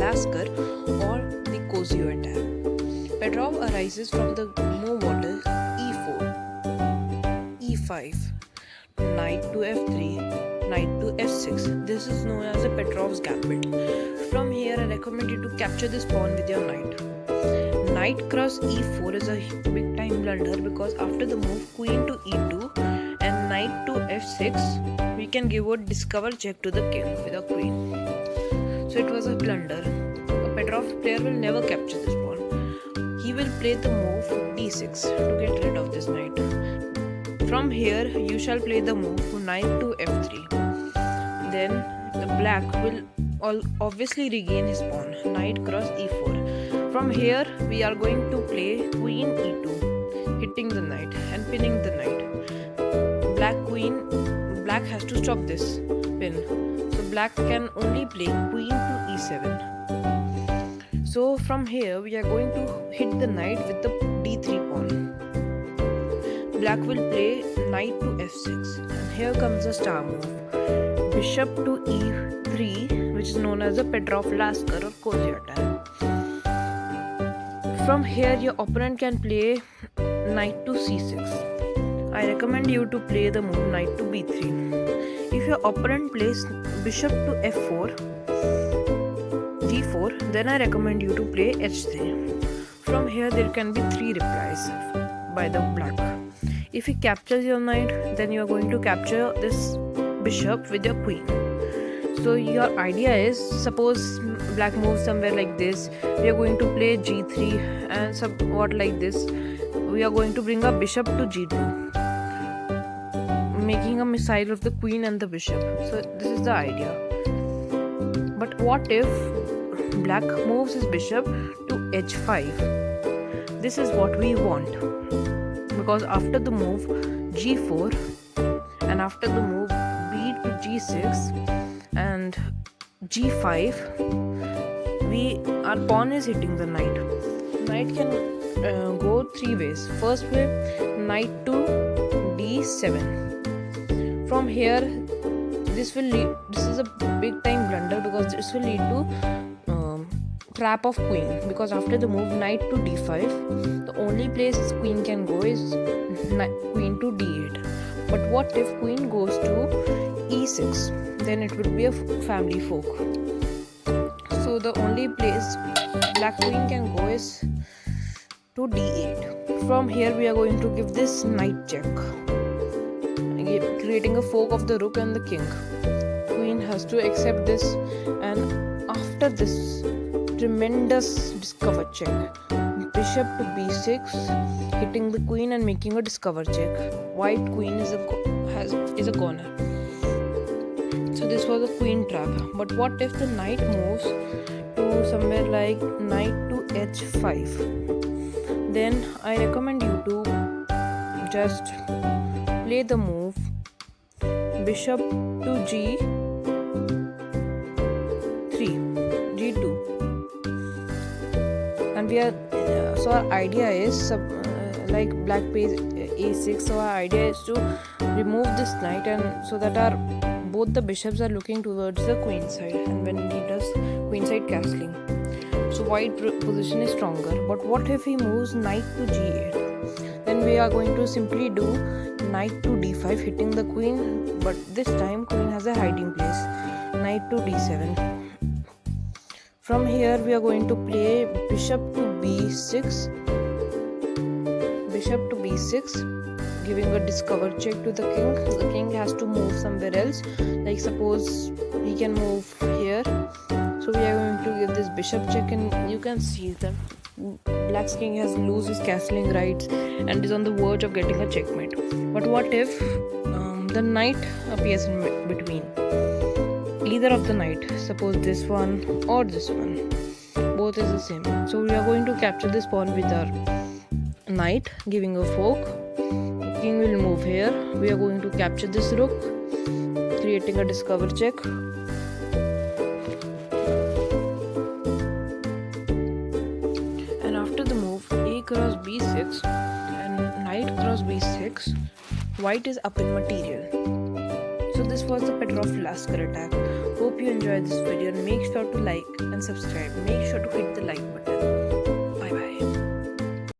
Lasker or the Kozio attack. Petrov arises from the move order e4, e5, knight to f3, knight to f6. This is known as a Petrov's gambit. From here, I recommend you to capture this pawn with your knight. Knight cross e4 is a big time blunder because after the move queen to e2 and knight to f6, we can give a discover check to the king with a queen. So it was a blunder. A Petrov player will never capture this pawn. He will play the move d6 to get rid of this knight. From here, you shall play the move knight to f3. Then the black will obviously regain his pawn, knight cross e4. From here, we are going to play queen e2, hitting the knight and pinning the knight. Black has to stop this pin. So black can only play queen to e7. So from here, we are going to hit the knight with the d3 pawn. Black will play knight to f6. And here comes a star move. Bishop to e3, which is known as a Petrov-Lasker or Kozio attack. From here, your opponent can play knight to c6. I recommend you to play the move knight to b3. If your opponent plays bishop to f4, g4, then I recommend you to play h3. From here, there can be 3 replies by the black. If he captures your knight, then you are going to capture this bishop with your queen. So your idea is, suppose black moves somewhere like this, we are going to play g3 and somewhat like this. We are going to bring our bishop to g2, making a missile of the queen and the bishop. So this is the idea. But what if black moves his bishop to h5? This is what we want. Because after the move g4 and after the move b to g6 and g5, our pawn is hitting the knight. Knight can go 3 ways. First way, knight to d7. From here, this is a big time blunder because this will lead to trap of queen, because after the move knight to d5, the only place queen can go is queen to d8. But what if queen goes to e6? Then it would be a family fork. So the only place black queen can go is to d8. From here, we are going to give this knight check, creating a fork of the rook and the king. Queen has to accept this, and after this tremendous discover check, bishop to b6, hitting the queen and making a discover check. White queen is a corner. So this was a queen trap. But what if the knight moves to somewhere like knight to h5? Then I recommend you to just play the move bishop to g3, g2. And so our idea is like black plays a6, so our idea is to remove this knight, and so that both the bishops are looking towards the queen side, and when he does queen side castling, so white position is stronger. But what if he moves knight to g8? Then we are going to simply do knight to d5, hitting the queen, but this time queen has a hiding place, knight to d7. From here, we are going to play bishop to b6, giving a discover check to the king. The king has to move somewhere else, like suppose he can move here. So we are going to give this bishop check, and you can see that black's king has lost his castling rights and is on the verge of getting a checkmate. But what if the knight appears in between? Either of the knight, suppose this one or this one, both is the same. So we are going to capture this pawn with our knight, giving a fork. The king will move here. We are going to capture this rook, creating a discover check. And after the move a cross b6 and knight cross b6, white is up in material. So this was the Petrov-Lasker attack. Hope Hope you enjoyed this video and make sure to like and subscribe. Make sure to hit the like button.